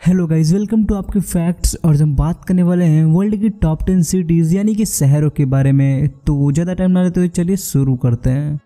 Hello guys, welcome to आपके facts. और हम बात करने वाले हैं वर्ल्ड की टॉप 10 सिटीज़ यानी कि शहरों के बारे में। तो ज़्यादा टाइम ना लेते हुए चलिए शुरू करते हैं।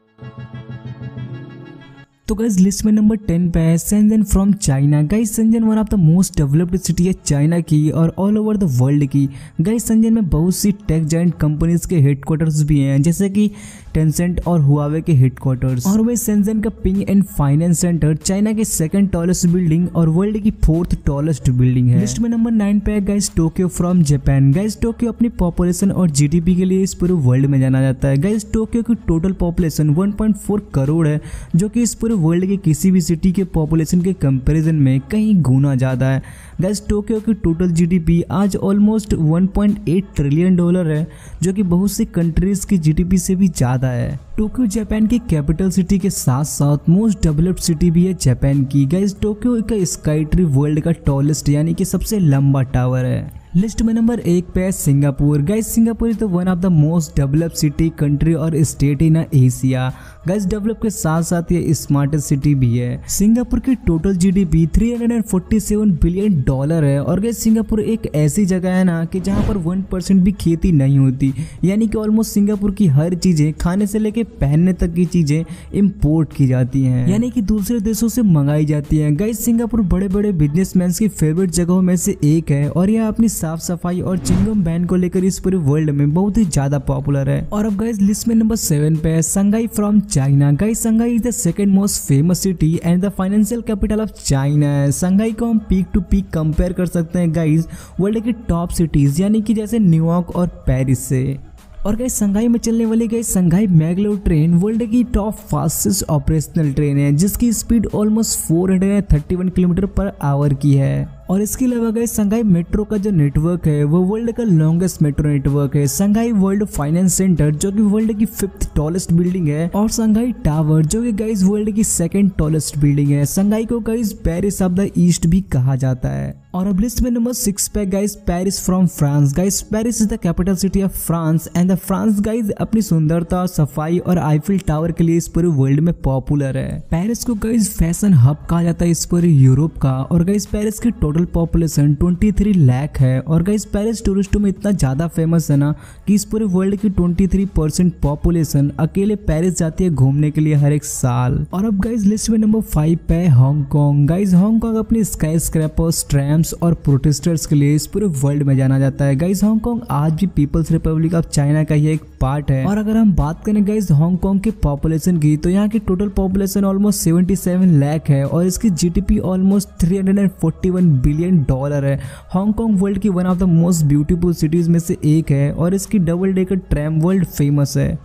तो गाइज लिस्ट में नंबर 10 पे है Shenzhen from China. Guys Shenzhen one of the most developed city है चाइना की और ऑल ओवर द वर्ल्ड की। गाइज शेंजन में बहुत सी टेक जायंट कंपनीज के हेडक्वार्टर्स भी हैं, जैसे कि टेंसेंट और हुआवे के हेडक्वार्टर्स। और वह शेंजन का ping and finance centre China की सेकंड टॉलेस्ट बिल्डिंग और वर्ल्ड की 4th टॉलेस्ट बिल्डिंग है। लिस्ट में नंबर 9 पे है guys Tokyo from Japan. Guys Tokyo अपनी पॉपुलेशन और जीडीपी के लिए इस पूरे वर्ल्ड में जाना जाता है। गाइज टोक्यो की टोटल पॉपुलेशन 1.4 करोड़ है, जो कि इस पूरे वर्ल्ड के किसी भी सिटी के पॉपुलेशन के कंपैरिजन में कहीं गुना ज्यादा है। गाइस टोक्यो की टोटल जीडीपी आज ऑलमोस्ट 1.8 ट्रिलियन डॉलर है, जो कि बहुत सी कंट्रीज की जीडीपी से भी ज्यादा है। टोक्यो जापान की कैपिटल सिटी के साथ साथ मोस्ट डेवलप्ड सिटी भी है जापान की। गाइस टोक्यो का स्काई ट्री वर्ल्ड का टॉलेस्ट यानी कि सबसे लंबा टावर है। लिस्ट में नंबर 1 पे है Singapore. Guys Singapore is the one of the most developed city, country और state in Asia. Guys develop के साथ साथ ये स्मार्टेस्ट सिटी भी है। सिंगापुर की टोटल जीडीपी 347 बिलियन डॉलर है। और गाइस सिंगापुर एक ऐसी जगह है ना कि जहाँ पर 1% भी खेती नहीं होती, यानी कि ऑलमोस्ट सिंगापुर की हर चीजें, खाने से लेके पहनने तक की चीजें इंपोर्ट की जाती हैं, यानी कि दूसरे देशों से मंगाई जाती हैं। गाइस सिंगापुर बड़े बड़े बिजनेसमैन की फेवरेट जगहों में से एक है और यह अपनी साफ सफाई और चिंगम बैन को लेकर इस पूरे वर्ल्ड में बहुत ही ज्यादा पॉपुलर है। और अब गाइस लिस्ट में नंबर 7 पे है Shanghai from China. Guys Shanghai is the second most famous city and the financial capital of China. Shanghai को हम पीक टू पीक कंपेयर कर सकते हैं गाइस वर्ल्ड की टॉप सिटीज यानी कि जैसे न्यूयॉर्क और पेरिस से। और गाइस शंघाई में चलने वाली guys Shanghai Mangalore train world की टॉप फास्टेस्ट ऑपरेशनल ट्रेन है, जिसकी speed almost 431 kilometre per hour की है। और इसके अलावा गाइस शंघाई मेट्रो का जो नेटवर्क है वो वर्ल्ड का लॉन्गेस्ट मेट्रो नेटवर्क है। शंघाई वर्ल्ड फाइनेंस सेंटर जो कि वर्ल्ड की 5th टॉलेस्ट बिल्डिंग है, और शंघाई टावर जो कि गाइस वर्ल्ड की 2nd टॉलेस्ट बिल्डिंग है। शंघाई को guys Paris of the east भी कहा जाता है। और अब लिस्ट में नंबर 6 पे guys Paris from France. Guys Paris is the capital city of France and the France guys अपनी सुंदरता, सफाई और आईफिल टावर के लिए इस पूरे वर्ल्ड में पॉपुलर है। पेरिस को गाइस फैशन हब कहा जाता है इस पूरे यूरोप का। और गाइस पेरिस की टोटल पॉपुलेशन 23 लाख है। और गाइस पेरिस टूरिस्टों में इतना ज्यादा फेमस है ना कि इस पूरे वर्ल्ड की 23% पॉपुलेशन अकेले पेरिस जाती है घूमने के लिए हर एक साल। और अब गाइस लिस्ट में नंबर 5 पे है हांगकांग। गाइस हांगकांग अपनी स्काई स्क्रैपर्स, ट्रैम्स और प्रोटेस्टर्स के लिए इस पूरे वर्ल्ड में जाना जाता है। गाइस हांगकांग आज भी पीपल्स रिपब्लिक ऑफ चाइना का ही एक पार्ट है। और अगर हम बात करें गाइस हांगकांग की पॉपुलेशन की, तो यहाँ की टोटल पॉपुलेशन ऑलमोस्ट 77 लाख है और इसकी जीडीपी ऑलमोस्ट 341 बिलियन डॉलर है। हांगकांग वर्ल्ड की one of the most beautiful cities में से एक है और इसकी double decker tram world famous है।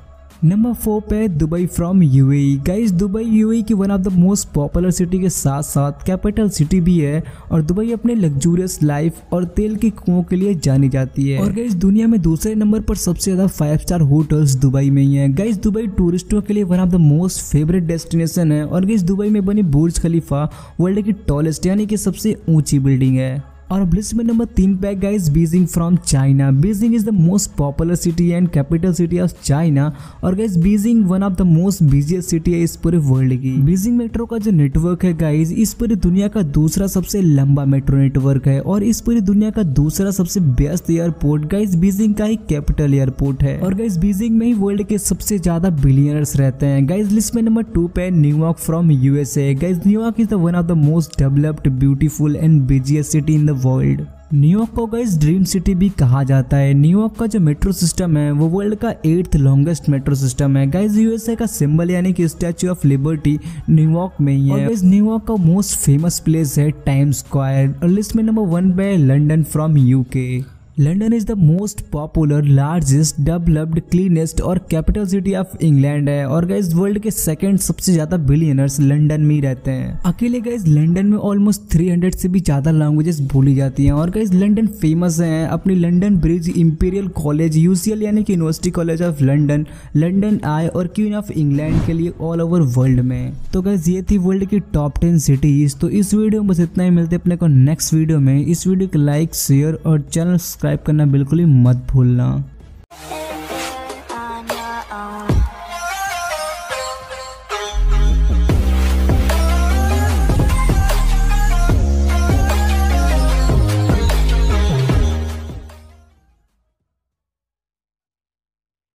नंबर 4 पे Dubai from UAE. Guys Dubai UAE की one of the most popular city के साथ साथ कैपिटल सिटी भी है। और दुबई अपने लग्जूरियस लाइफ और तेल की कुओं के लिए जानी जाती है। और गाइस दुनिया में दूसरे नंबर पर सबसे ज्यादा 5 स्टार होटल्स दुबई में ही है। गाइस दुबई टूरिस्टों के लिए one of the most favourite destination है। और गाइस दुबई में बनी बुर्ज खलीफा वर्ल्ड की टॉलेस्ट यानी कि सबसे ऊंची बिल्डिंग है। और अब लिस्ट में नंबर 3 पे guys Beijing from China. Beijing is the most popular city and capital city of China. और guys Beijing one of the most busiest city है इस पूरे वर्ल्ड की। बीजिंग मेट्रो का जो नेटवर्क है गाइस इस पूरी दुनिया का दूसरा सबसे लंबा मेट्रो नेटवर्क है। और इस पूरी दुनिया का दूसरा सबसे बेस्ट एयरपोर्ट गाइस बीजिंग का ही कैपिटल एयरपोर्ट है। और गाइस बीजिंग में ही वर्ल्ड के सबसे ज्यादा बिलियनर्स रहते हैं। गाइस लिस्ट में नंबर 2 पे New York from USA. Guys New York is the one of the most developed, beautiful and busiest city in the world. New York को गाइस ड्रीम सिटी भी कहा जाता है। न्यूयॉर्क का जो मेट्रो सिस्टम है वो वर्ल्ड का 8th लॉन्गेस्ट मेट्रो सिस्टम है। गाइस यूएसए का सिंबल यानी कि स्टैच्यू ऑफ लिबर्टी न्यूयॉर्क में ही है। और गाइस न्यूयॉर्क का मोस्ट फेमस प्लेस है टाइम्स स्क्वायर। और लिस्ट में नंबर 1 पे London from UK. London is the most popular, largest, developed, cleanest और कैपिटल सिटी ऑफ इंग्लैंड है। और गाइस वर्ल्ड के 2nd सबसे ज्यादा बिलियनर्स लंदन में ही रहते हैं। अकेले गाइस लंदन में ऑलमोस्ट 300 से भी ज्यादा लैंग्वेजेस बोली जाती हैं। और गाइस लंदन फेमस है अपनी London bridge, imperial college, UCL यानी कि university college of London, London eye और क्वीन ऑफ इंग्लैंड के लिए ऑल ओवर वर्ल्ड में। तो गाइस ये थी वर्ल्ड की टॉप 10 सिटीज। तो इस वीडियो में बस इतना ही, मिलते अपने को नेक्स्ट वीडियो में। इस वीडियो को लाइक, शेयर और चैनल सब्सक्राइब करना बिल्कुल ही मत भूलना।